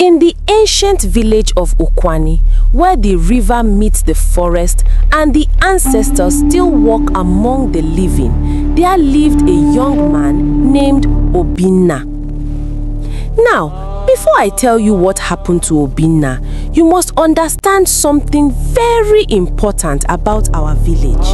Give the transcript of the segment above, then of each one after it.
In the ancient village of Okwani, where the river meets the forest and the ancestors still walk among the living, there lived a young man named Obinna. Now, before I tell you what happened to Obinna, you must understand something very important about our village.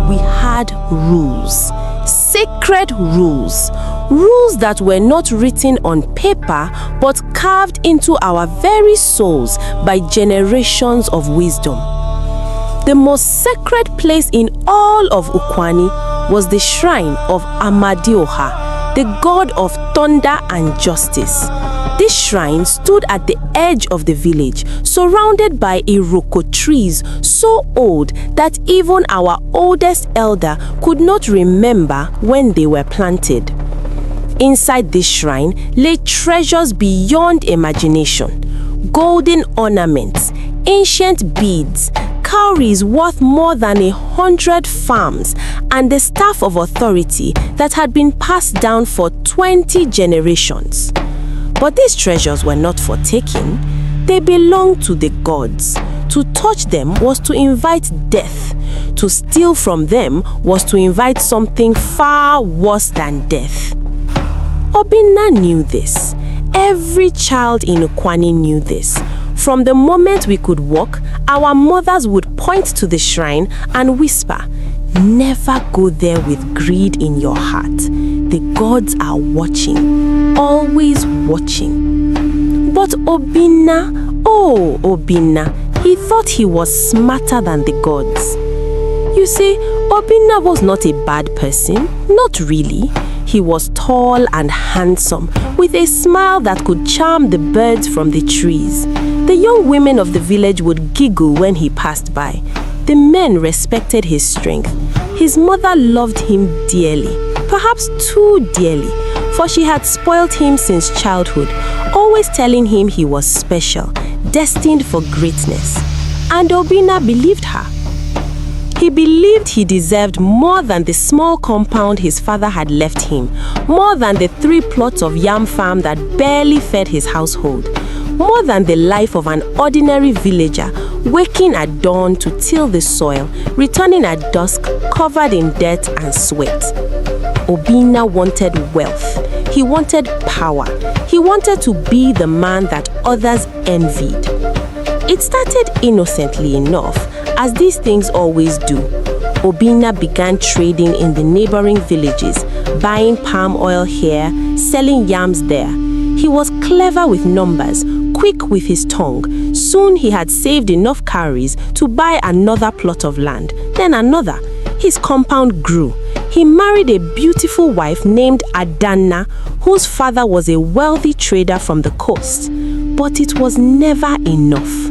We had rules, sacred rules. Rules that were not written on paper but carved into our very souls by generations of wisdom. The most sacred place in all of Okwani was the shrine of Amadioha, the god of thunder and justice. This shrine stood at the edge of the village, surrounded by iroko trees so old that even our oldest elder could not remember when they were planted. Inside this shrine lay treasures beyond imagination: golden ornaments, ancient beads, cowries worth more than 100 farms, and the staff of authority that had been passed down for 20 generations. But these treasures were not for taking. They belonged to the gods. To touch them was to invite death. To steal from them was to invite something far worse than death. Obinna knew this. Every child in Okwani knew this. From the moment we could walk, our mothers would point to the shrine and whisper, "Never go there with greed in your heart. The gods are watching, always watching." But Obinna, oh Obinna, he thought he was smarter than the gods. You see, Obinna was not a bad person, not really. He was tall and handsome, with a smile that could charm the birds from the trees. The young women of the village would giggle when he passed by. The men respected his strength. His mother loved him dearly, perhaps too dearly, for she had spoiled him since childhood, always telling him he was special, destined for greatness. And Obinna believed her. He believed he deserved more than the small compound his father had left him, more than the 3 plots of yam farm that barely fed his household, more than the life of an ordinary villager, waking at dawn to till the soil, returning at dusk covered in dirt and sweat. Obinna wanted wealth. He wanted power. He wanted to be the man that others envied. It started innocently enough, as these things always do. Obinna began trading in the neighboring villages, buying palm oil here, selling yams there. He was clever with numbers, quick with his tongue. Soon he had saved enough cowries to buy another plot of land, then another. His compound grew. He married a beautiful wife named Adanna, whose father was a wealthy trader from the coast. But it was never enough.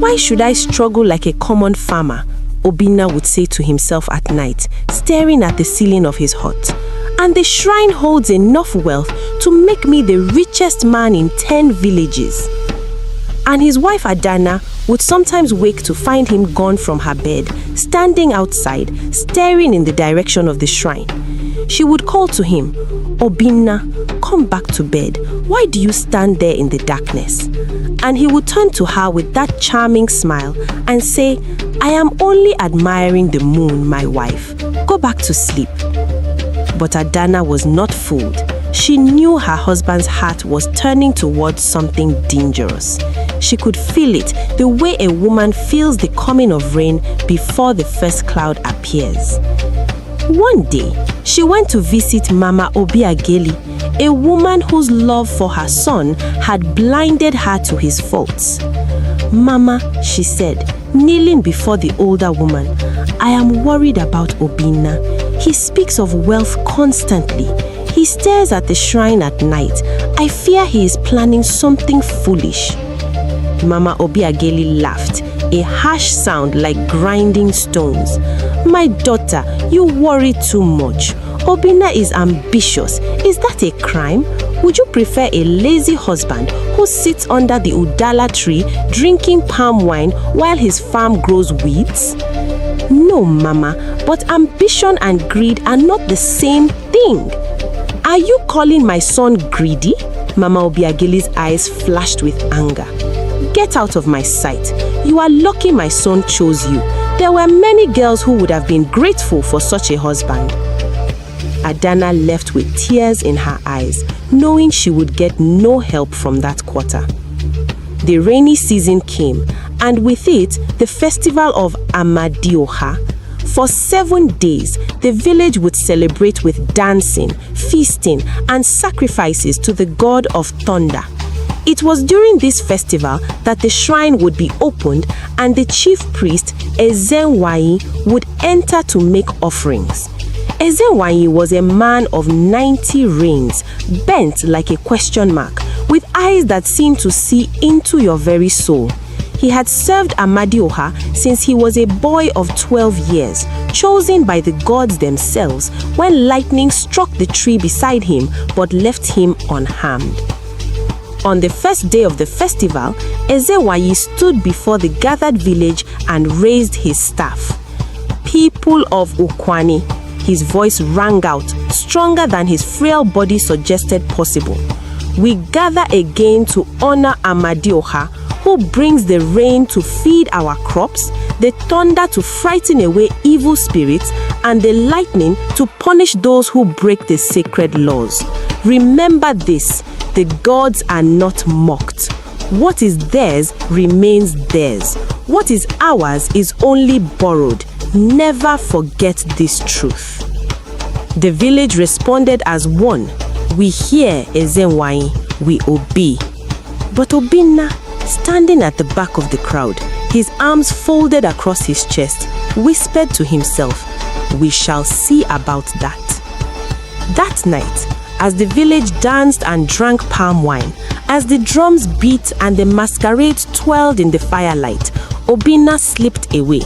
"Why should I struggle like a common farmer?" Obinna would say to himself at night, staring at the ceiling of his hut. "And the shrine holds enough wealth to make me the richest man in 10 villages." And his wife Adanna would sometimes wake to find him gone from her bed, standing outside, staring in the direction of the shrine. She would call to him, "Obinna, come back to bed. Why do you stand there in the darkness?" And he would turn to her with that charming smile and say, "I am only admiring the moon, my wife. Go back to sleep." But Adanna was not fooled. She knew her husband's heart was turning towards something dangerous. She could feel it, the way a woman feels the coming of rain before the first cloud appears. One day, she went to visit Mama Obiageli, a woman whose love for her son had blinded her to his faults. "Mama," she said, kneeling before the older woman, "I am worried about Obinna. He speaks of wealth constantly. He stares at the shrine at night. I fear he is planning something foolish." Mama Obiageli laughed, a harsh sound like grinding stones. "My daughter, you worry too much. Obinna is ambitious. Is that a crime? Would you prefer a lazy husband who sits under the udala tree drinking palm wine while his farm grows weeds?" "No, Mama, but ambition and greed are not the same thing." "Are you calling my son greedy?" Mama Obiageli's eyes flashed with anger. "Get out of my sight. You are lucky my son chose you. There were many girls who would have been grateful for such a husband." Adana left with tears in her eyes, knowing she would get no help from that quarter. The rainy season came, and with it, the festival of Amadioha. For 7 days, the village would celebrate with dancing, feasting, and sacrifices to the god of thunder. It was during this festival that the shrine would be opened and the chief priest, Ezenwayi, would enter to make offerings. Ezenwayi was a man of 90 reins, bent like a question mark, with eyes that seemed to see into your very soul. He had served Amadioha since he was a boy of 12 years, chosen by the gods themselves when lightning struck the tree beside him but left him unharmed. On the first day of the festival, Ezenwayi stood before the gathered village and raised his staff. "People of Okwani," his voice rang out, stronger than his frail body suggested possible. "We gather again to honor Amadioha, who brings the rain to feed our crops, the thunder to frighten away evil spirits, and the lightning to punish those who break the sacred laws. Remember this, the gods are not mocked. What is theirs remains theirs. What is ours is only borrowed. Never forget this truth." The village responded as one. "We hear, Ezenwayi, we obey." But Obinna, standing at the back of the crowd, his arms folded across his chest, whispered to himself, "We shall see about that." That night, as the village danced and drank palm wine, as the drums beat and the masquerade twirled in the firelight, Obinna slipped away.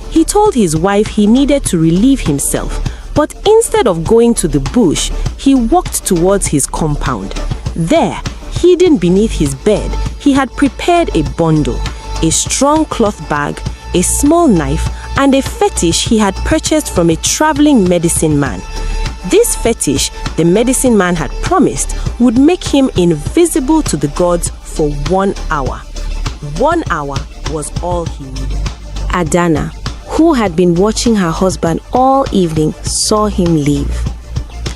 He told his wife he needed to relieve himself, but instead of going to the bush, he walked towards his compound. There, hidden beneath his bed, he had prepared a bundle, a strong cloth bag, a small knife, and a fetish he had purchased from a traveling medicine man. This fetish, the medicine man had promised, would make him invisible to the gods for 1 hour. 1 hour was all he needed. Adana, who had been watching her husband all evening, saw him leave.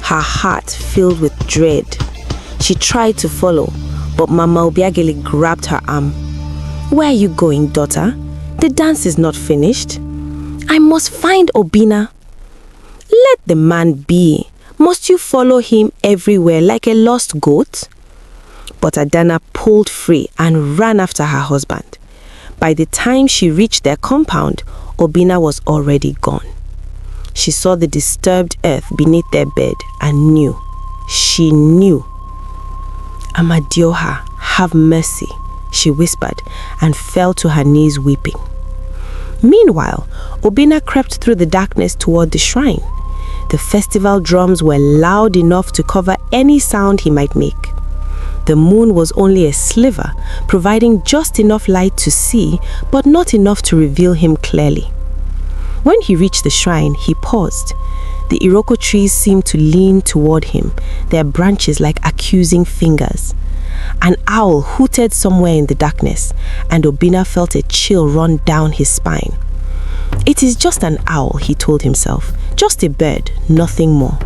Her heart filled with dread. She tried to follow, but Mama Obiageli grabbed her arm. "Where are you going, daughter? The dance is not finished. I must find Obinna." "Let the man be. Must you follow him everywhere like a lost goat?" But Adana pulled free and ran after her husband. By the time she reached their compound, Obinna was already gone. She saw the disturbed earth beneath their bed and knew. She knew. "Amadioha, have mercy," she whispered and fell to her knees weeping. Meanwhile, Obinna crept through the darkness toward the shrine. The festival drums were loud enough to cover any sound he might make. The moon was only a sliver, providing just enough light to see, but not enough to reveal him clearly. When he reached the shrine, he paused. The iroko trees seemed to lean toward him, their branches like accusing fingers. An owl hooted somewhere in the darkness, and Obinna felt a chill run down his spine. "It is just an owl," he told himself. "Just a bird, nothing more."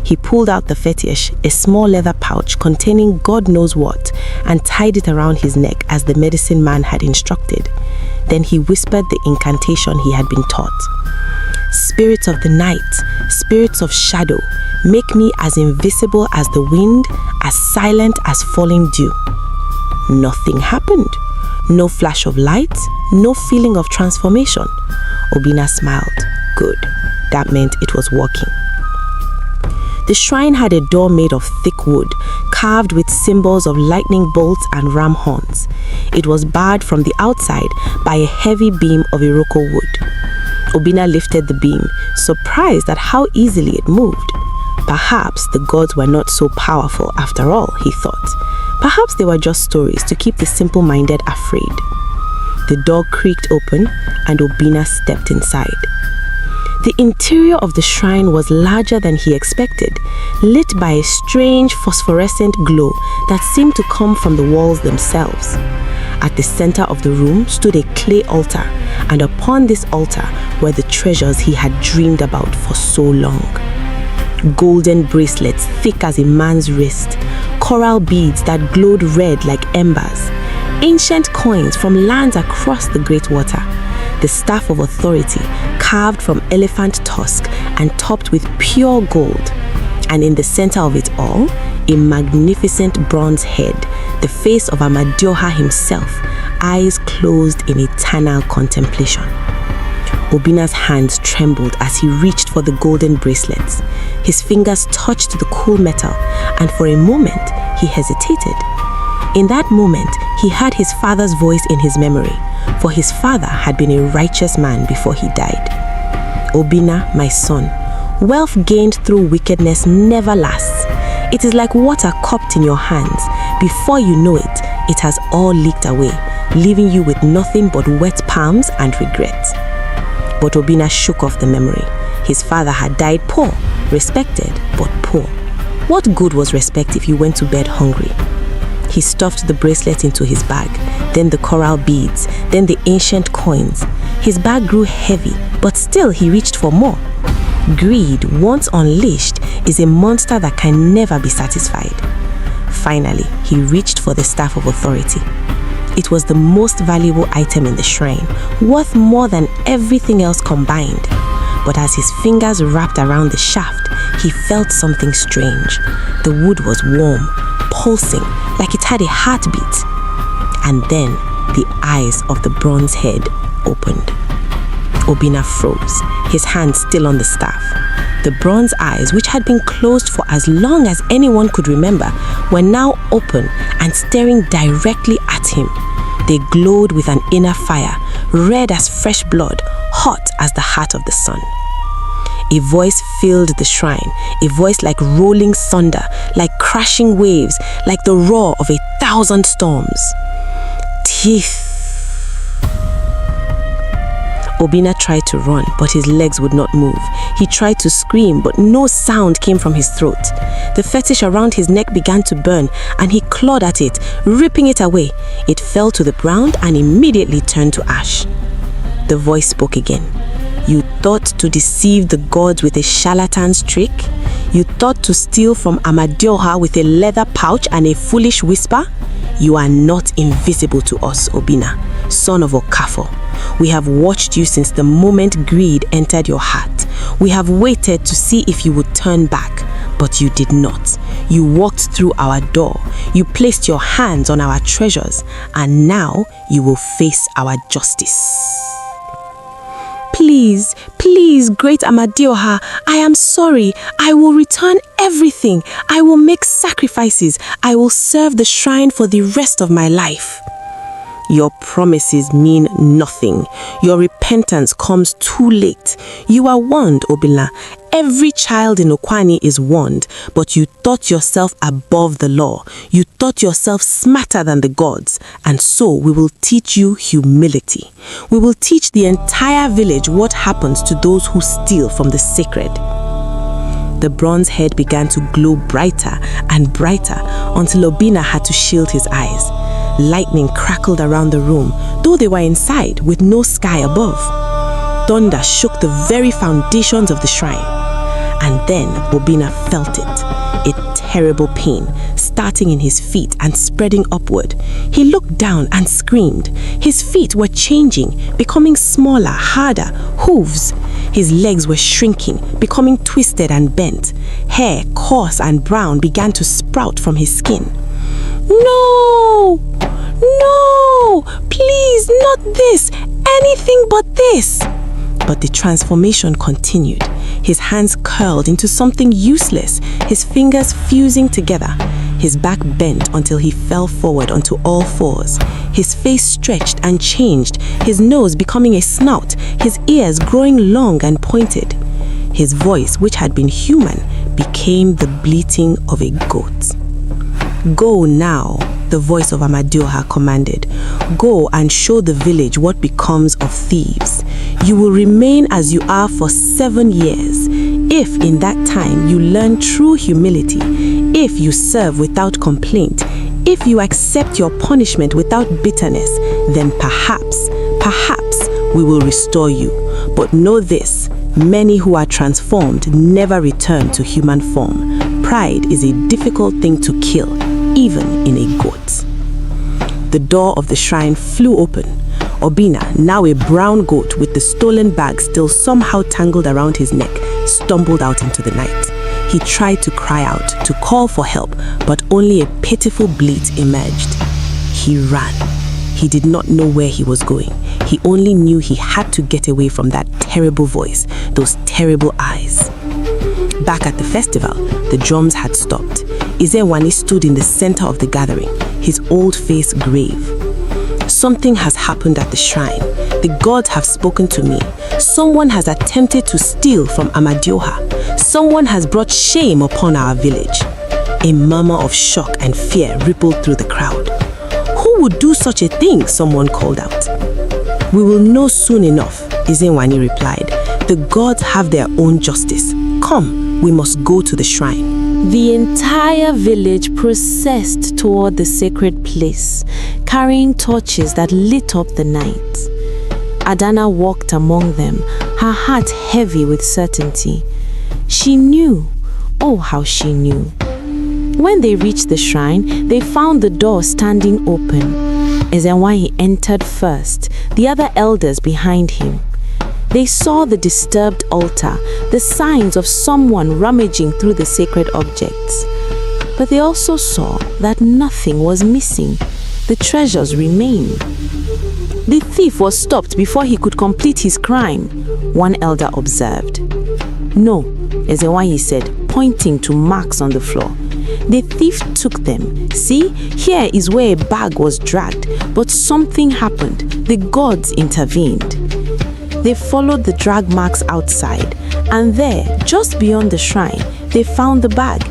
He pulled out the fetish, a small leather pouch containing God knows what, and tied it around his neck as the medicine man had instructed. Then he whispered the incantation he had been taught. "Spirits of the night, spirits of shadow, make me as invisible as the wind, as silent as falling dew." Nothing happened. No flash of light, no feeling of transformation. Obinna smiled. Good. That meant it was working. The shrine had a door made of thick wood, carved with symbols of lightning bolts and ram horns. It was barred from the outside by a heavy beam of iroko wood. Obinna lifted the beam, surprised at how easily it moved. Perhaps the gods were not so powerful after all, he thought. Perhaps they were just stories to keep the simple-minded afraid. The door creaked open and Obinna stepped inside. The interior of the shrine was larger than he expected, lit by a strange phosphorescent glow that seemed to come from the walls themselves. At the center of the room stood a clay altar, and upon this altar were the treasures he had dreamed about for so long. Golden bracelets thick as a man's wrist, coral beads that glowed red like embers, ancient coins from lands across the great water, the staff of authority carved from elephant tusk and topped with pure gold, and in the center of it all, a magnificent bronze head, the face of Amadioha himself, eyes closed in eternal contemplation. Obinna's hands trembled as he reached for the golden bracelets. His fingers touched the cool metal, and for a moment, he hesitated. In that moment, he heard his father's voice in his memory, for his father had been a righteous man before he died. Obinna, my son, wealth gained through wickedness never lasts. It is like water cupped in your hands. Before you know it, it has all leaked away, leaving you with nothing but wet palms and regret. But Obinna shook off the memory. His father had died poor, respected, but poor. What good was respect if you went to bed hungry? He stuffed the bracelet into his bag, then the coral beads, then the ancient coins. His bag grew heavy, but still he reached for more. Greed, once unleashed, is a monster that can never be satisfied. Finally, he reached for the staff of authority. It was the most valuable item in the shrine, worth more than everything else combined. But as his fingers wrapped around the shaft, he felt something strange. The wood was warm, pulsing, like it had a heartbeat. And then the eyes of the bronze head opened. Obinna froze, his hand still on the staff. The bronze eyes, which had been closed for as long as anyone could remember, were now open and staring directly at him. They glowed with an inner fire, red as fresh blood, hot as the heart of the sun. A voice filled the shrine, a voice like rolling thunder, like crashing waves, like the roar of 1,000 storms. Teeth. Obinna tried to run, but his legs would not move. He tried to scream, but no sound came from his throat. The fetish around his neck began to burn, and he clawed at it, ripping it away. It fell to the ground and immediately turned to ash. The voice spoke again. You thought to deceive the gods with a charlatan's trick? You thought to steal from Amadioha with a leather pouch and a foolish whisper? You are not invisible to us, Obinna, son of 𝒂𝒂𝒏𝒏𝒆. We have watched you since the moment greed entered your heart. We have waited to see if you would turn back, but you did not. You walked through our door. You placed your hands on our treasures, and now you will face our justice. Please, please, great Amadioha, I am sorry. I will return everything. I will make sacrifices. I will serve the shrine for the rest of my life. Your promises mean nothing. Your repentance comes too late. You are warned, Obinna. Every child in Okwani is warned, but you thought yourself above the law. You thought yourself smarter than the gods, and so we will teach you humility. We will teach the entire village what happens to those who steal from the sacred. The bronze head began to glow brighter and brighter until Obinna had to shield his eyes. Lightning crackled around the room, though they were inside with no sky above. Thunder shook the very foundations of the shrine. And then Obinna felt it, a terrible pain, starting in his feet and spreading upward. He looked down and screamed. His feet were changing, becoming smaller, harder, hooves. His legs were shrinking, becoming twisted and bent. Hair, coarse and brown, began to sprout from his skin. No! No! Please, not this! Anything but this! But the transformation continued. His hands curled into something useless, his fingers fusing together. His back bent until he fell forward onto all fours. His face stretched and changed, his nose becoming a snout, his ears growing long and pointed. His voice, which had been human, became the bleating of a goat. Go now, the voice of Amadioha commanded. Go and show the village what becomes of thieves. You will remain as you are for 7 years. If in that time you learn true humility, if you serve without complaint, if you accept your punishment without bitterness, then perhaps we will restore you. But know this, many who are transformed never return to human form. Pride is a difficult thing to kill, even in a goat. The door of the shrine flew open. Obinna, now a brown goat with the stolen bag still somehow tangled around his neck, stumbled out into the night. He tried to cry out, to call for help, but only a pitiful bleat emerged. He ran. He did not know where he was going. He only knew he had to get away from that terrible voice, those terrible eyes. Back at the festival, the drums had stopped. 𝒍𝒍 stood in the center of the gathering, his old face grave. Something has happened at the shrine. The gods have spoken to me. Someone has attempted to steal from Amadioha. Someone has brought shame upon our village. A murmur of shock and fear rippled through the crowd. Who would do such a thing? Someone called out. We will know soon enough, 𝒍𝒍 replied. The gods have their own justice. Come, we must go to the shrine. The entire village processed toward the sacred place, carrying torches that lit up the night. Adana walked among them, her heart heavy with certainty. She knew, oh how she knew. When they reached the shrine, they found the door standing open. 𝒍𝒍 entered first, the other elders behind him. They saw the disturbed altar, the signs of someone rummaging through the sacred objects. But they also saw that nothing was missing. The treasures remained. The thief was stopped before he could complete his crime, one elder observed. No, 𝒍𝒍 said, pointing to marks on the floor. The thief took them. See, here is where a bag was dragged, but something happened. The gods intervened. They followed the drag marks outside, and there, just beyond the shrine, they found the bag.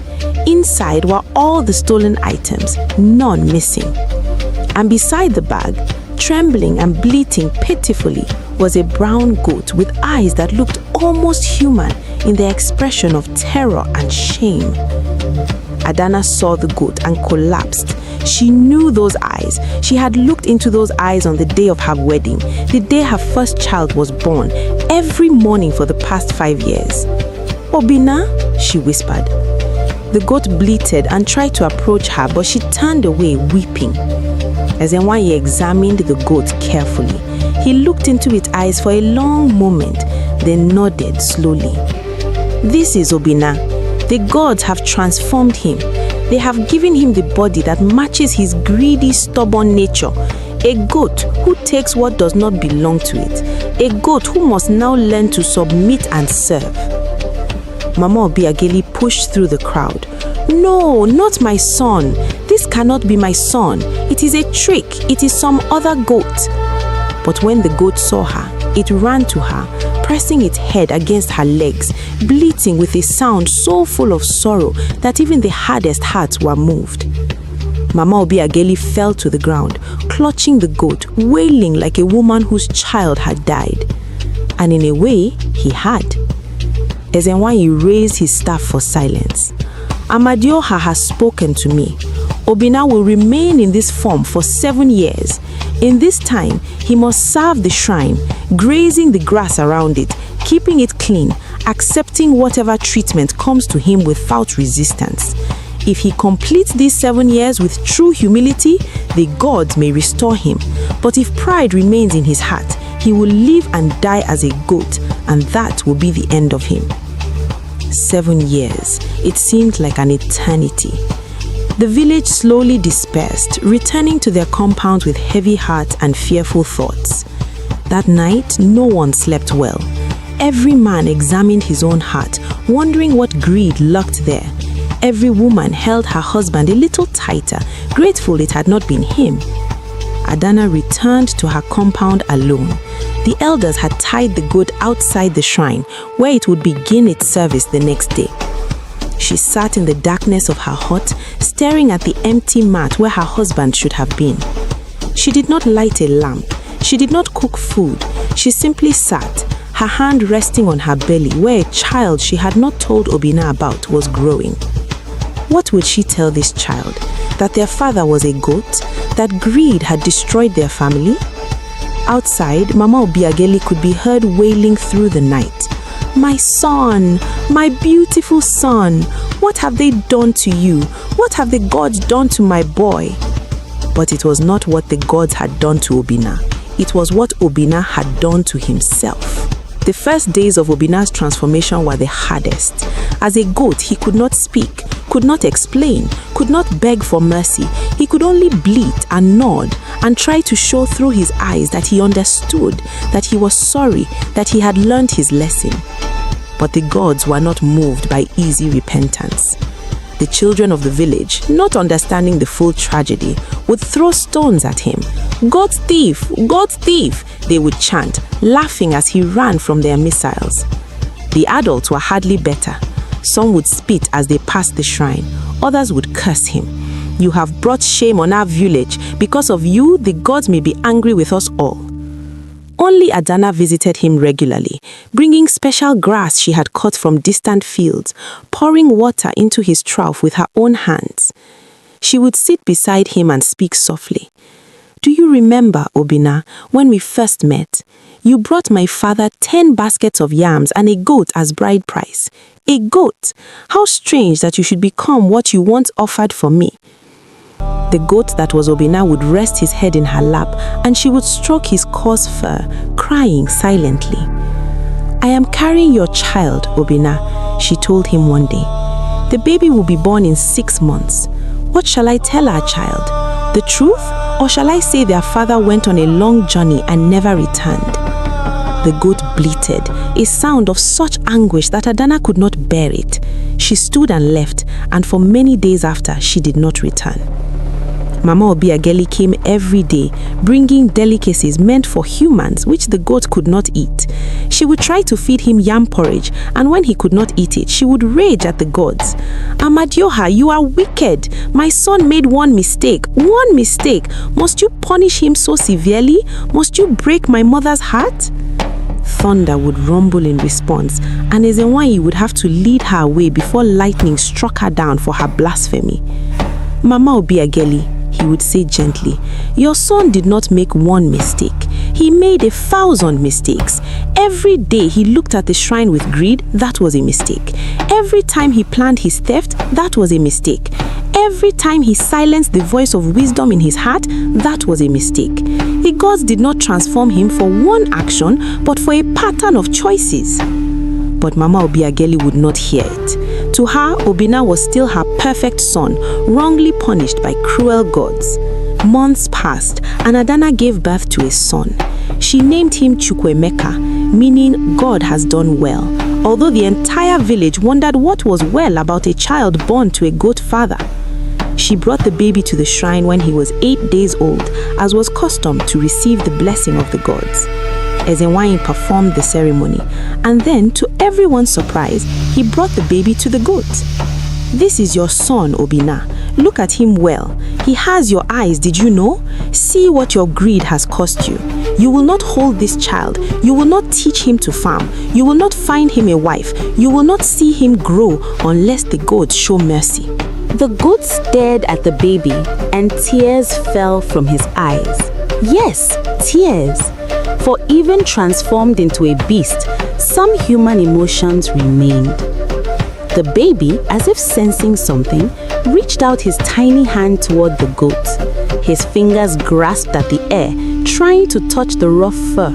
Inside were all the stolen items, none missing. And beside the bag, trembling and bleating pitifully, was a brown goat with eyes that looked almost human in their expression of terror and shame. Adana saw the goat and collapsed. She knew those eyes. She had looked into those eyes on the day of her wedding, the day her first child was born, every morning for the past 5 years. Obinna, she whispered. The goat bleated and tried to approach her, but she turned away, weeping. 𝒍𝒍 examined the goat carefully. He looked into its eyes for a long moment, then nodded slowly. This is Obinna. The gods have transformed him. They have given him the body that matches his greedy, stubborn nature. A goat who takes what does not belong to it. A goat who must now learn to submit and serve. Mama Obiageli pushed through the crowd. No, not my son. This cannot be my son. It is a trick. It is some other goat. But when the goat saw her, it ran to her, pressing its head against her legs, bleating with a sound so full of sorrow that even the hardest hearts were moved. Mama Obiageli fell to the ground, clutching the goat, wailing like a woman whose child had died. And in a way, he had. 𝒍𝒍 raised his staff for silence. Amadioha has spoken to me. Obinna will remain in this form for 7 years. In this time, he must serve the shrine, grazing the grass around it, keeping it clean, accepting whatever treatment comes to him without resistance. If he completes these 7 years with true humility, the gods may restore him. But if pride remains in his heart, he will live and die as a goat, and that will be the end of him. 7 years. It seemed like an eternity. The village slowly dispersed, returning to their compounds with heavy hearts and fearful thoughts. That night, no one slept well. Every man examined his own heart, wondering what greed lurked there. Every woman held her husband a little tighter, grateful it had not been him. Adana returned to her compound alone. The elders had tied the goat outside the shrine, where it would begin its service the next day. She sat in the darkness of her hut, staring at the empty mat where her husband should have been. She did not light a lamp. She did not cook food. She simply sat, her hand resting on her belly where a child she had not told Obinna about was growing. What would she tell this child? That their father was a goat? That greed had destroyed their family? Outside, Mama Obiageli could be heard wailing through the night. "My son, my beautiful son, what have they done to you? What have the gods done to my boy?" But it was not what the gods had done to Obinna. It was what Obinna had done to himself. The first days of Obinna's transformation were the hardest. As a goat, he could not speak, could not explain, could not beg for mercy. He could only bleat and nod and try to show through his eyes that he understood, that he was sorry, that he had learned his lesson. But the gods were not moved by easy repentance. The children of the village, not understanding the full tragedy, would throw stones at him. "God's thief! God's thief!" they would chant, laughing as he ran from their missiles. The adults were hardly better. Some would spit as they passed the shrine. Others would curse him. "You have brought shame on our village. Because of you, the gods may be angry with us all." Only Adana visited him regularly, bringing special grass she had cut from distant fields, pouring water into his trough with her own hands. She would sit beside him and speak softly. "Do you remember, Obinna, when we first met? You brought my father 10 baskets of yams and a goat as bride price. A goat! How strange that you should become what you once offered for me." The goat that was Obinna would rest his head in her lap and she would stroke his coarse fur, crying silently. "I am carrying your child, Obinna," she told him one day. "The baby will be born in 6 months. What shall I tell our child? The truth? Or shall I say their father went on a long journey and never returned?" The goat bleated, a sound of such anguish that Adana could not bear it. She stood and left, and for many days after, she did not return. Mama Obiageli came every day, bringing delicacies meant for humans which the goat could not eat. She would try to feed him yam porridge, and when he could not eat it, she would rage at the gods. "Amadioha, you are wicked. My son made one mistake. One mistake. Must you punish him so severely? Must you break my mother's heart?" Thunder would rumble in response, and 𝒍𝒍 would have to lead her away before lightning struck her down for her blasphemy. "Mama Obiageli," he would say gently, "your son did not make one mistake. He made 1,000 mistakes. Every day he looked at the shrine with greed, that was a mistake. Every time he planned his theft, that was a mistake. Every time he silenced the voice of wisdom in his heart, that was a mistake. The gods did not transform him for one action, but for a pattern of choices." But Mama Obiageli would not hear it. To her, Obinna was still her perfect son, wrongly punished by cruel gods. Months passed, and Adana gave birth to a son. She named him Chukwuemeka, meaning God has done well, although the entire village wondered what was well about a child born to a goat father. She brought the baby to the shrine when he was 8 days old, as was custom to receive the blessing of the gods. 𝒍𝒍 performed the ceremony, and then, to everyone's surprise, he brought the baby to the goat. "This is your son, Obinna. Look at him well. He has your eyes, did you know? See what your greed has cost you. You will not hold this child. You will not teach him to farm. You will not find him a wife. You will not see him grow unless the gods show mercy." The goat stared at the baby, and tears fell from his eyes. Yes, tears. For even transformed into a beast, some human emotions remained. The baby, as if sensing something, reached out his tiny hand toward the goat. His fingers grasped at the air, trying to touch the rough fur.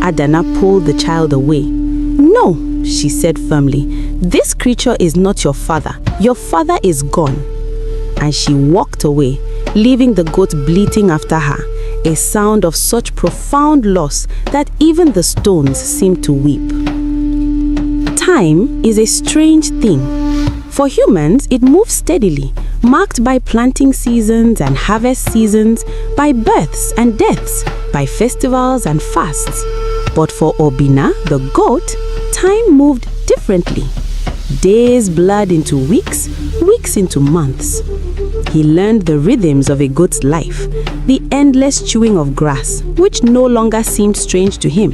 Adana pulled the child away. "No," she said firmly, "this creature is not your father. Your father is gone." And she walked away, leaving the goat bleating after her, a sound of such profound loss that even the stones seemed to weep. Time is a strange thing. For humans, it moves steadily, marked by planting seasons and harvest seasons, by births and deaths, by festivals and fasts. But for Obinna, the goat, time moved differently. Days blurred into weeks, weeks into months. He learned the rhythms of a goat's life, the endless chewing of grass, which no longer seemed strange to him,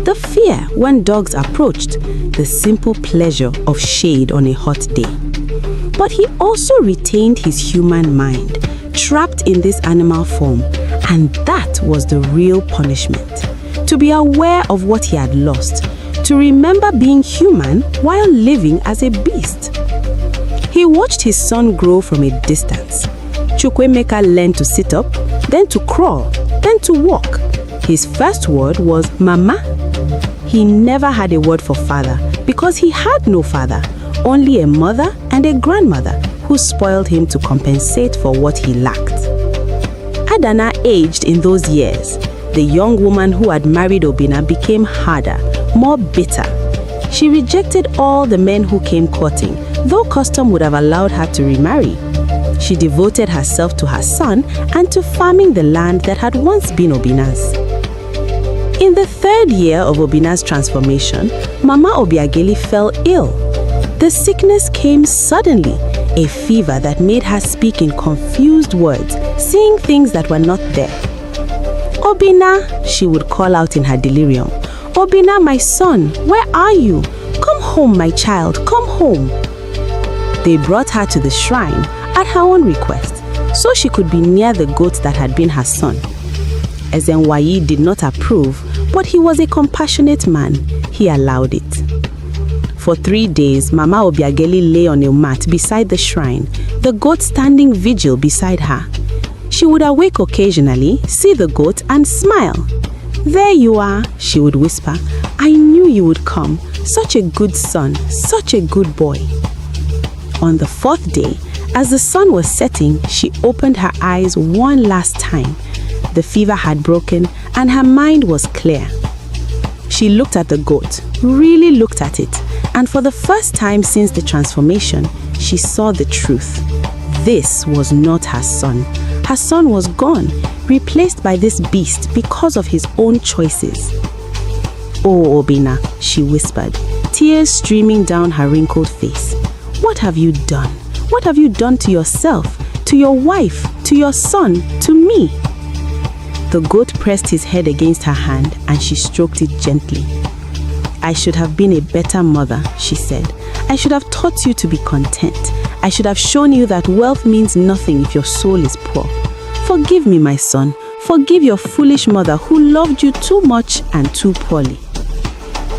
the fear when dogs approached, the simple pleasure of shade on a hot day. But he also retained his human mind, trapped in this animal form, and that was the real punishment. To be aware of what he had lost, to remember being human while living as a beast. He watched his son grow from a distance. 𝒄𝒂💂 learned to sit up, then to crawl, then to walk. His first word was mama. He never had a word for father because he had no father, only a mother and a grandmother who spoiled him to compensate for what he lacked. Adana aged in those years. The young woman who had married Obinna became harder, more bitter. She rejected all the men who came courting, though custom would have allowed her to remarry. She devoted herself to her son and to farming the land that had once been Obinna's. In the third year of Obinna's transformation, Mama Obiageli fell ill. The sickness came suddenly, a fever that made her speak in confused words, seeing things that were not there. Obinna, she would call out in her delirium. Obinna, my son, where are you? Come home, my child, come home. They brought her to the shrine at her own request, so she could be near the goat that had been her son. 𝒍𝒍 did not approve, but he was a compassionate man. He allowed it. For 3 days, Mama Obiageli lay on a mat beside the shrine, the goat standing vigil beside her. She would awake occasionally, see the goat and smile. There you are, she would whisper. I knew you would come. Such a good son, such a good boy. On the 4th day, as the sun was setting, she opened her eyes one last time. The fever had broken and her mind was clear. She looked at the goat, really looked at it, and for the first time since the transformation, she saw the truth. This was not her son. Her son was gone, replaced by this beast because of his own choices. Oh, Obinna, she whispered, tears streaming down her wrinkled face. What have you done? What have you done to yourself, to your wife, to your son, to me? The goat pressed his head against her hand and she stroked it gently. I should have been a better mother, she said. I should have taught you to be content. I should have shown you that wealth means nothing if your soul is poor. Forgive me, my son. Forgive your foolish mother who loved you too much and too poorly.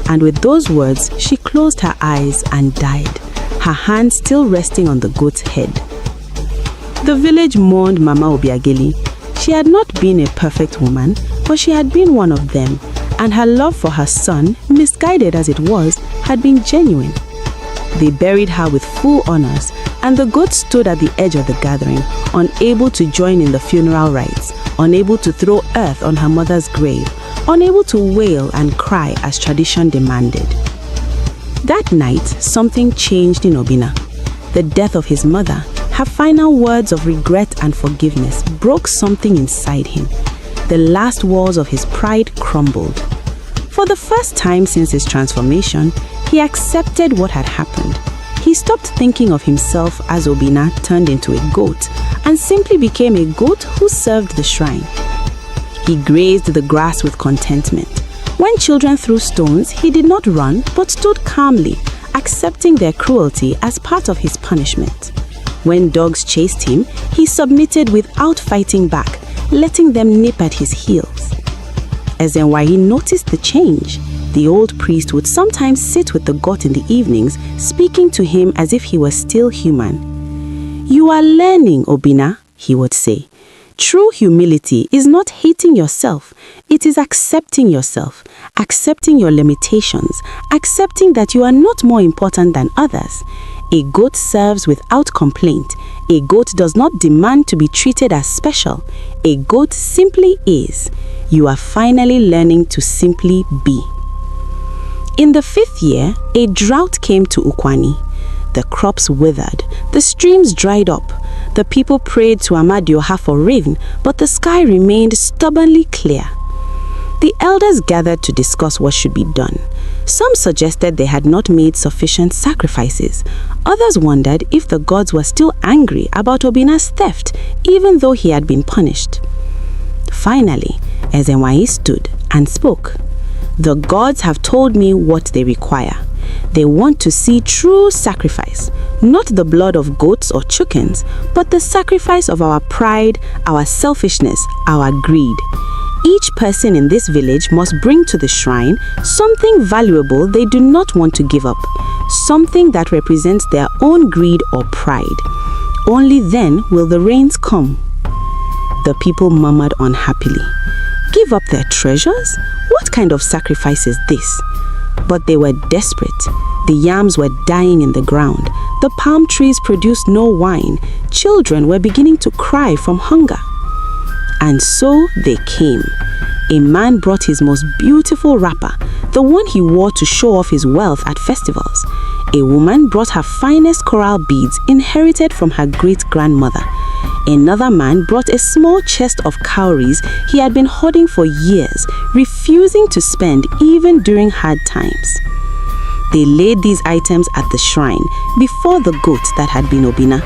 And with those words, she closed her eyes and died, her hand still resting on the goat's head. The village mourned Mama Obiageli. She had not been a perfect woman, but she had been one of them, and her love for her son, misguided as it was, had been genuine. They buried her with full honors, and the goat stood at the edge of the gathering, unable to join in the funeral rites, unable to throw earth on her mother's grave, unable to wail and cry as tradition demanded. That night, something changed in Obinna. The death of his mother, her final words of regret and forgiveness, broke something inside him. The last walls of his pride crumbled. For the first time since his transformation, he accepted what had happened. He stopped thinking of himself as Obinna turned into a goat and simply became a goat who served the shrine. He grazed the grass with contentment. When children threw stones, he did not run but stood calmly, accepting their cruelty as part of his punishment. When dogs chased him, he submitted without fighting back, letting them nip at his heels. 𝒍𝒍 noticed the change. The old priest would sometimes sit with the goat in the evenings, speaking to him as if he was still human. You are learning, Obinna, he would say. True humility is not hating yourself. It is accepting yourself, accepting your limitations, accepting that you are not more important than others. A goat serves without complaint. A goat does not demand to be treated as special. A goat simply is. You are finally learning to simply be. In the 5th year, a drought came to Okwani. The crops withered, the streams dried up. The people prayed to Amadioha for rain, but the sky remained stubbornly clear. The elders gathered to discuss what should be done. Some suggested they had not made sufficient sacrifices. Others wondered if the gods were still angry about Obinna's theft, even though he had been punished. Finally, 𝒍𝒍 stood and spoke. "The gods have told me what they require. They want to see true sacrifice, not the blood of goats or chickens, but the sacrifice of our pride, our selfishness, our greed. Each person in this village must bring to the shrine something valuable they do not want to give up, something that represents their own greed or pride. Only then will the rains come." The people murmured unhappily. Give up their treasures? What kind of sacrifice is this? But they were desperate. The yams were dying in the ground. The palm trees produced no wine. Children were beginning to cry from hunger. And so they came. A man brought his most beautiful wrapper, the one he wore to show off his wealth at festivals. A woman brought her finest coral beads inherited from her great-grandmother. Another man brought a small chest of cowries he had been hoarding for years, refusing to spend even during hard times. They laid these items at the shrine before the goat that had been Obinna.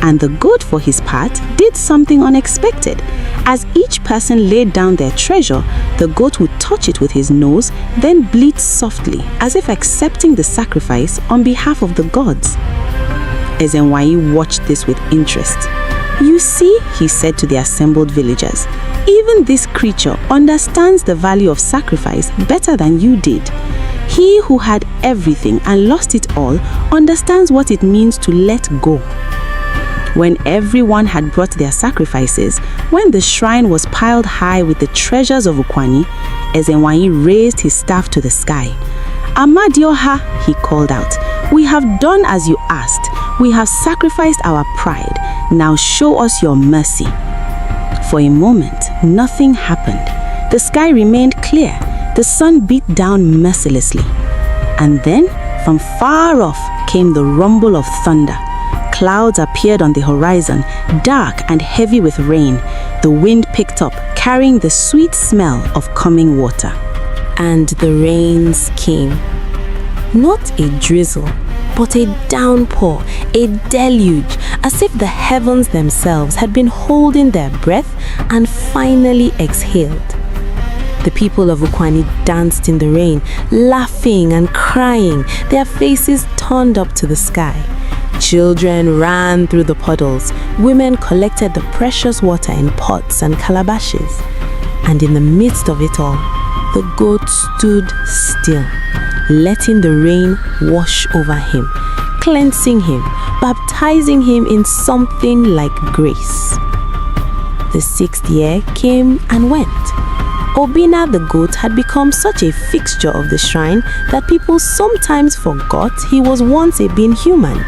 And the goat, for his part, did something unexpected. As each person laid down their treasure, the goat would touch it with his nose, then bleat softly, as if accepting the sacrifice on behalf of the gods. 𝒍𝒍 watched this with interest. "You see," he said to the assembled villagers, "even this creature understands the value of sacrifice better than you did. He who had everything and lost it all understands what it means to let go." When everyone had brought their sacrifices, when the shrine was piled high with the treasures of Okwani, 𝒍𝒍 raised his staff to the sky. "Amadioha," he called out, "we have done as you asked. We have sacrificed our pride. Now show us your mercy." For a moment, nothing happened. The sky remained clear. The sun beat down mercilessly. And then, from far off, came the rumble of thunder. Clouds appeared on the horizon, dark and heavy with rain. The wind picked up, carrying the sweet smell of coming water. And the rains came. Not a drizzle, but a downpour, a deluge, as if the heavens themselves had been holding their breath and finally exhaled. The people of Okwani danced in the rain, laughing and crying, their faces turned up to the sky. Children ran through the puddles. Women collected the precious water in pots and calabashes. And in the midst of it all, the goat stood still, letting the rain wash over him, cleansing him, baptizing him in something like grace. The 6th year came and went. Obinna the goat had become such a fixture of the shrine that people sometimes forgot he was once a being human.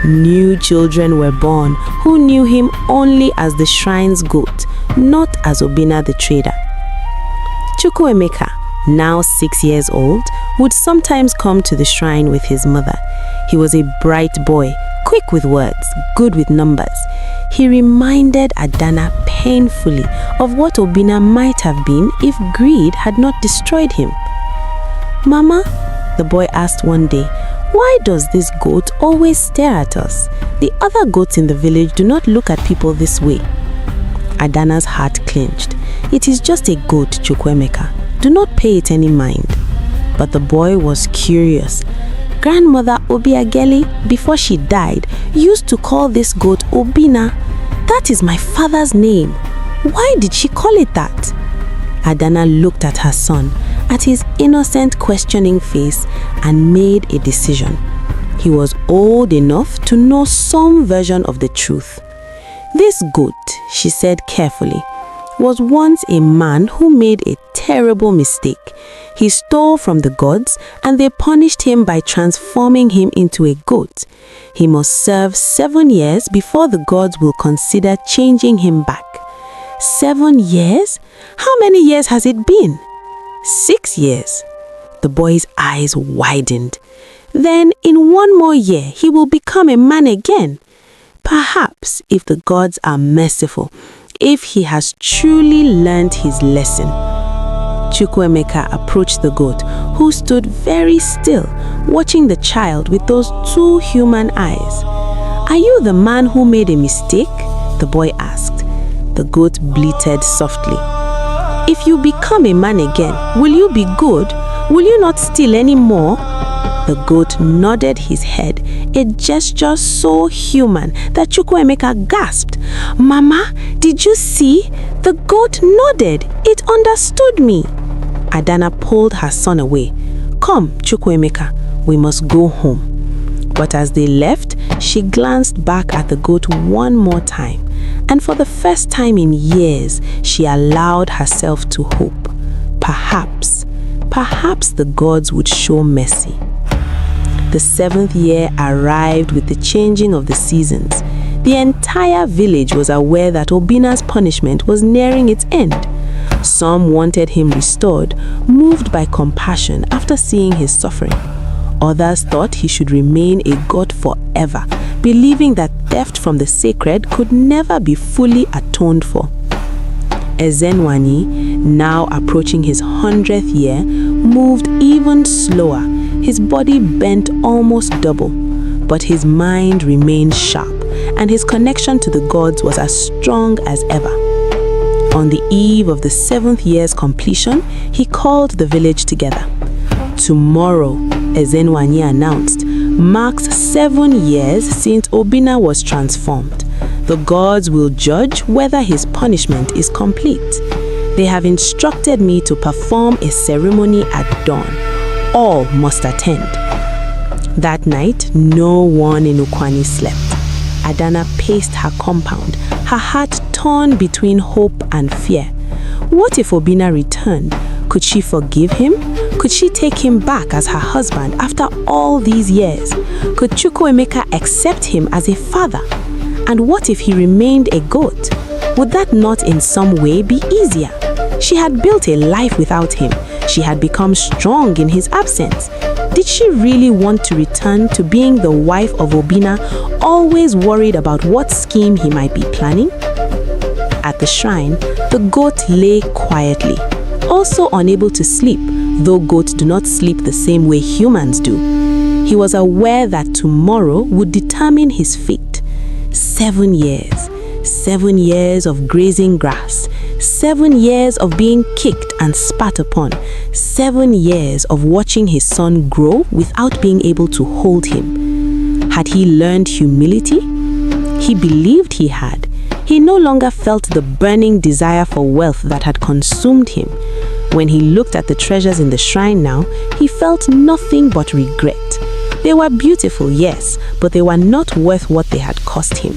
New children were born who knew him only as the shrine's goat, not as Obinna the trader. 𝒄𝒉𝒂𝒏𝒏𝒆, now 6 years old, would sometimes come to the shrine with his mother. He was a bright boy, quick with words, good with numbers. He reminded Adana painfully of what Obinna might have been if greed had not destroyed him. "Mama," the boy asked one day, "why does this goat always stare at us? The other goats in the village do not look at people this way." Adana's heart clenched. "It is just a goat, 𝒄𝒉𝒂𝒏𝒏𝒆. Do not pay it any mind." But the boy was curious. Grandmother Obiageli, before she died, used to call this goat Obinna. "That is my father's name. Why did she call it that?" Adana looked at her son, at his innocent questioning face, and made a decision. He was old enough to know some version of the truth. "This goat," she said carefully, "was once a man who made a terrible mistake. He stole from the gods, and they punished him by transforming him into a goat. He must serve 7 years before the gods will consider changing him back." 7 years? How many years has it been? 6 years. The boy's eyes widened. Then in 1 more year, he will become a man again. Perhaps if the gods are merciful, if he has truly learned his lesson. 𝒄𝒂𒏏 approached the goat, who stood very still, watching the child with those two human eyes. "Are you the man who made a mistake?" the boy asked. The goat bleated softly. "If you become a man again, will you be good? Will you not steal any more?" The goat nodded his head, a gesture so human that 𝒄𝒂𒏏 gasped. "Mama, did you see? The goat nodded. It understood me." Adanna pulled her son away. "Come, 𝒄𝒂𒏏, we must go home." But as they left, she glanced back at the goat one more time, and for the first time in years, she allowed herself to hope. Perhaps the gods would show mercy. The 7th year arrived with the changing of the seasons. The entire village was aware that Obinna's punishment was nearing its end. Some wanted him restored, moved by compassion after seeing his suffering. Others thought he should remain a god forever, believing that theft from the sacred could never be fully atoned for. Ezenwani, now approaching his 100th year, moved even slower, his body bent almost double, but his mind remained sharp, and his connection to the gods was as strong as ever. On the eve of the 7th year's completion, he called the village together. Tomorrow, Ezenwani announced, marks 7 years since Obinna was transformed. The gods will judge whether his punishment is complete. They have instructed me to perform a ceremony at dawn. All must attend. That night, no one in Okwani slept. Adanna paced her compound, her heart torn between hope and fear. What if Obinna returned? Could she forgive him? Could she take him back as her husband after all these years? Could 𝒄𝒂𒏏 accept him as a father? And what if he remained a goat? Would that not in some way be easier? She had built a life without him. She had become strong in his absence. Did she really want to return to being the wife of Obinna, always worried about what scheme he might be planning? At the shrine, the goat lay quietly, also unable to sleep, though goats do not sleep the same way humans do. He was aware that tomorrow would determine his fate. 7 years. 7 years of grazing grass. 7 years of being kicked and spat upon. 7 years of watching his son grow without being able to hold him. Had he learned humility? He believed he had. He no longer felt the burning desire for wealth that had consumed him. When he looked at the treasures in the shrine now, he felt nothing but regret. They were beautiful, yes, but they were not worth what they had cost him.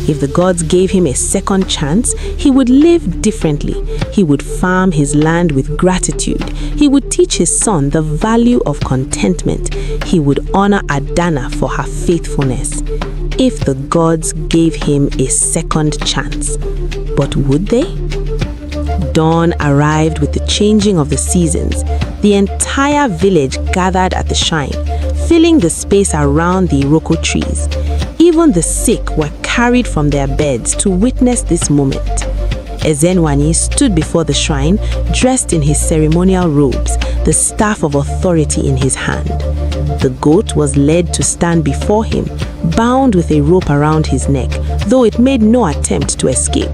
If the gods gave him a second chance, he would live differently. He would farm his land with gratitude. He would teach his son the value of contentment. He would honor Adanna for her faithfulness. If the gods gave him a second chance. But would they? Dawn arrived with the changing of the seasons. The entire village gathered at the shrine, filling the space around the iroko trees. Even the sick were carried from their beds to witness this moment. Ezenwani stood before the shrine, dressed in his ceremonial robes, the staff of authority in his hand. The goat was led to stand before him, bound with a rope around his neck, though it made no attempt to escape.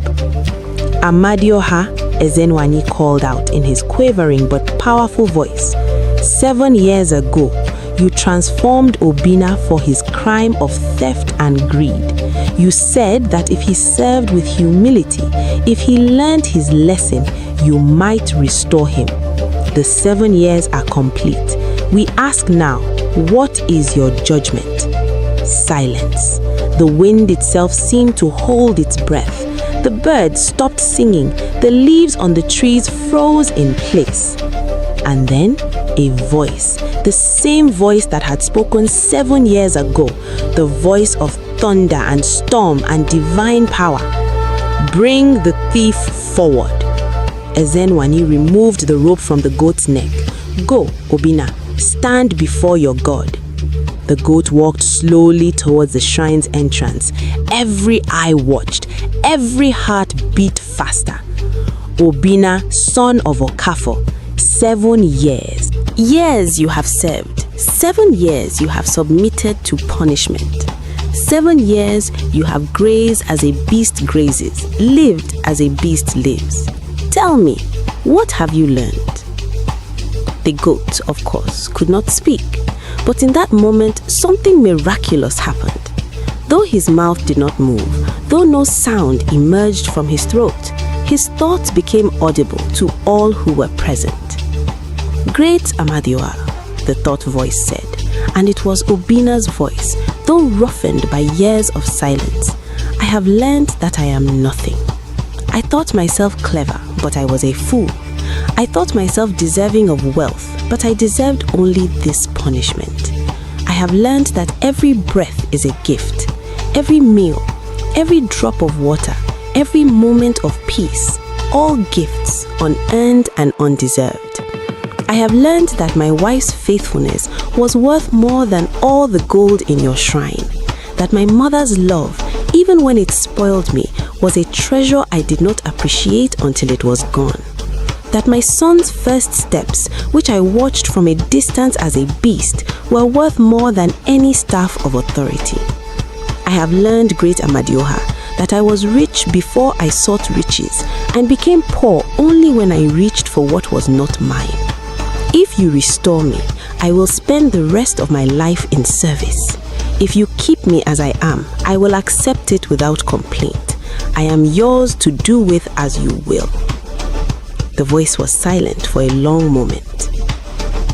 "Amadioha," Ezenwani called out in his quavering but powerful voice. 7 years ago, you transformed Obinna for his crime of theft and greed. You said that if he served with humility, if he learned his lesson, you might restore him. The 7 years are complete. We ask now, what is your judgment? Silence. The wind itself seemed to hold its breath. The birds stopped singing. The leaves on the trees froze in place. And then a voice, the same voice that had spoken 7 years ago, the voice of thunder and storm and divine power. "Bring the thief forward." Ezenwani removed the rope from the goat's neck. "Go, Obinna, stand before your God." The goat walked slowly towards the shrine's entrance. Every eye watched, every heart beat faster. Obinna, son of Okafor, 7 years. Years you have served. 7 years you have submitted to punishment. 7 years you have grazed as a beast grazes, lived as a beast lives. Tell me, what have you learned? The goat, of course, could not speak, but in that moment, something miraculous happened. Though his mouth did not move, though no sound emerged from his throat, his thoughts became audible to all who were present. Great 𝒂𝒑𝒂𝒏𝒏𝒆, the thought voice said, and it was obinna's voice, though roughened by years of silence. I have learned that I am nothing. I thought myself clever, but I was a fool. I thought myself deserving of wealth, but I deserved only this punishment. I have learned that every breath is a gift. Every meal, every drop of water, every moment of peace, all gifts, unearned and undeserved. I have learned that my wife's faithfulness was worth more than all the gold in your shrine. That my mother's love, even when it spoiled me, was a treasure I did not appreciate until it was gone. That my son's first steps, which I watched from a distance as a beast, were worth more than any staff of authority. I have learned, great 𝒂𝒂𝒏𝒏𝒆, that I was rich before I sought riches, and became poor only when I reached for what was not mine. If you restore me, I will spend the rest of my life in service. If you keep me as I am, I will accept it without complaint. I am yours to do with as you will. The voice was silent for a long moment.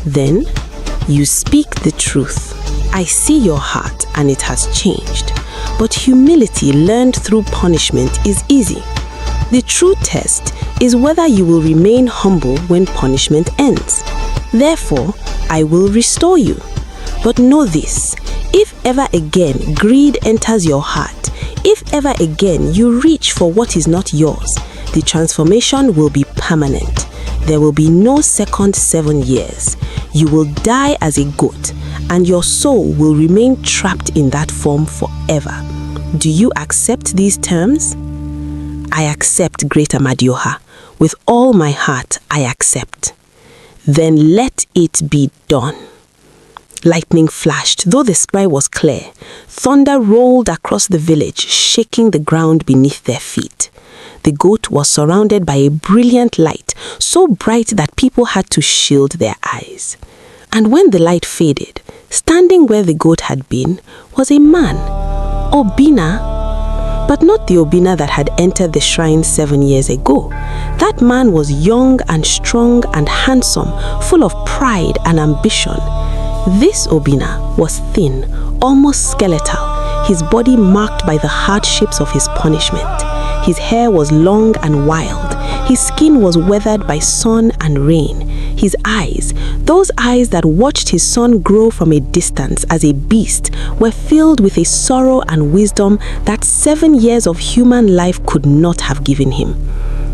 Then, you speak the truth. I see your heart and it has changed. But humility learned through punishment is easy. The true test is whether you will remain humble when punishment ends. Therefore, I will restore you. But know this, if ever again greed enters your heart, if ever again you reach for what is not yours, the transformation will be permanent. There will be no second 7 years. You will die as a goat, and your soul will remain trapped in that form forever. Do you accept these terms? I accept, great 𝒂𝒂𝒏𝒏𝒆. With all my heart, I accept. Then let it be done. Lightning flashed, though the sky was clear. Thunder rolled across the village, shaking the ground beneath their feet. The goat was surrounded by a brilliant light, so bright that people had to shield their eyes. And when the light faded, standing where the goat had been, was a man, obinna, but not the obinna that had entered the shrine 7 years ago. That man was young and strong and handsome, full of pride and ambition. This obinna was thin, almost skeletal, his body marked by the hardships of his punishment. His hair was long and wild. His skin was weathered by sun and rain. His eyes, those eyes that watched his son grow from a distance as a beast, were filled with a sorrow and wisdom that 7 years of human life could not have given him.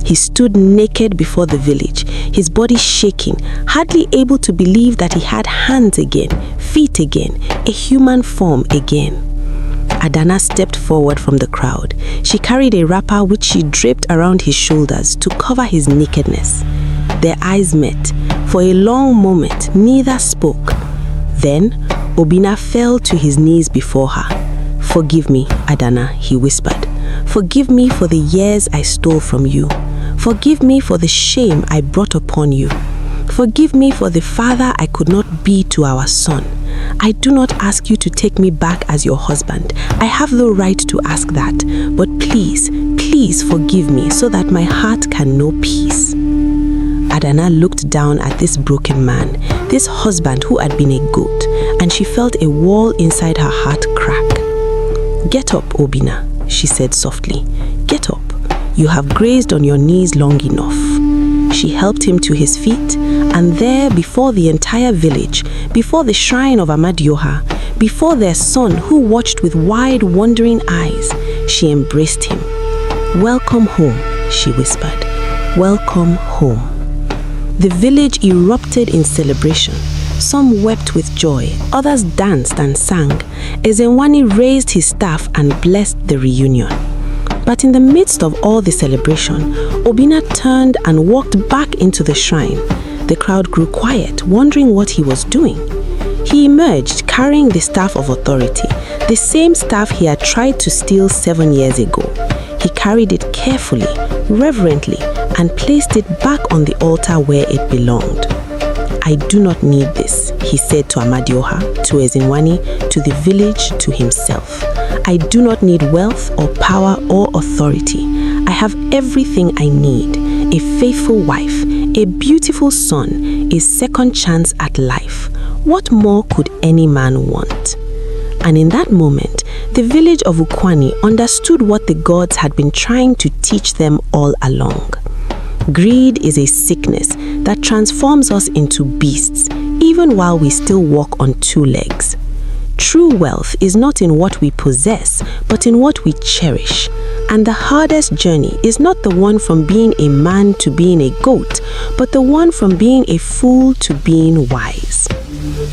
He stood naked before the village, his body shaking, hardly able to believe that he had hands again, feet again, a human form again. Adanna stepped forward from the crowd. She carried a wrapper which she draped around his shoulders to cover his nakedness. Their eyes met. For a long moment, neither spoke. Then, obinna fell to his knees before her. "Forgive me, Adanna," he whispered. "Forgive me for the years I stole from you. Forgive me for the shame I brought upon you. Forgive me for the father I could not be to our son. I do not ask you to take me back as your husband. I have no right to ask that. But please, please forgive me so that my heart can know peace." Adanna looked down at this broken man, this husband who had been a goat, and she felt a wall inside her heart crack. "Get up, obinna," she said softly. "Get up. You have grazed on your knees long enough." She helped him to his feet, and there, before the entire village, before the shrine of 𝒂𝒂𝒏𝒏𝒆, before their son who watched with wide, wondering eyes, she embraced him. "Welcome home," she whispered. "Welcome home." The village erupted in celebration. Some wept with joy, others danced and sang. Okwani raised his staff and blessed the reunion. But in the midst of all the celebration, obinna turned and walked back into the shrine. the crowd grew quiet, wondering what he was doing. He emerged carrying the staff of authority, the same staff he had tried to steal 7 years ago. He carried it carefully, reverently, and placed it back on the altar where it belonged. "I do not need this," he said to Amadioha, to Ezinwani, to the village, to himself. "I do not need wealth or power or authority. I have everything I need: a faithful wife, a beautiful son, a second chance at life. What more could any man want?" And in that moment, the village of Okwani understood what the gods had been trying to teach them all along. Greed is a sickness that transforms us into beasts, even while we still walk on 2 legs. True wealth is not in what we possess, but in what we cherish. And the hardest journey is not the one from being a man to being a goat, but the one from being a fool to being wise.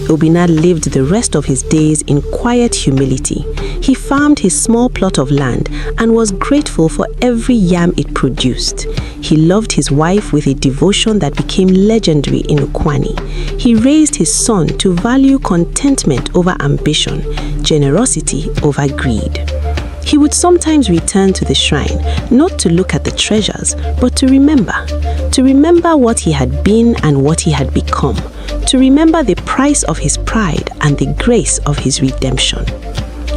Obinna lived the rest of his days in quiet humility. He farmed his small plot of land and was grateful for every yam it produced. He loved his wife with a devotion that became legendary in Okwani. He raised his son to value contentment over ambition, generosity over greed. He would sometimes return to the shrine, not to look at the treasures, but to remember what he had been and what he had become, to remember the price of his pride and the grace of his redemption.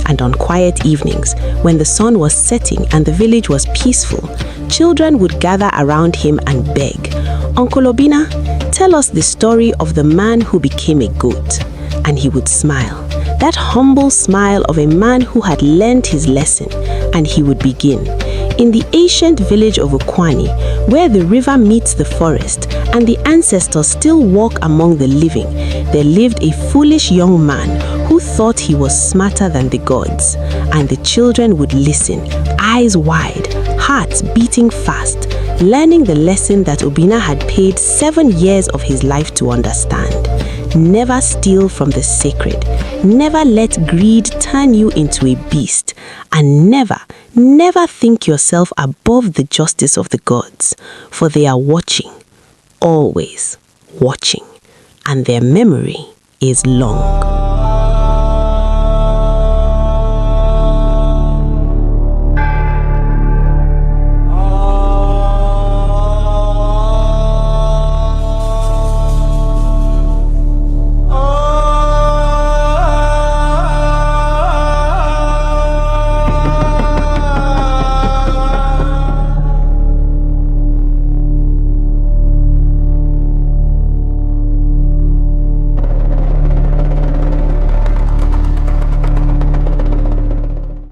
And on quiet evenings, when the sun was setting and the village was peaceful, children would gather around him and beg, "Uncle Obinna, tell us the story of the man who became a goat." And he would smile, that humble smile of a man who had learned his lesson, and he would begin. In the ancient village of Okwani, where the river meets the forest and the ancestors still walk among the living, there lived a foolish young man who thought he was smarter than the gods. And the children would listen, eyes wide, hearts beating fast, learning the lesson that Obinna had paid 7 years of his life to understand. Never steal from the sacred. Never let greed turn you into a beast. And never think yourself above the justice of the gods, for they are watching, always watching, and their memory is long.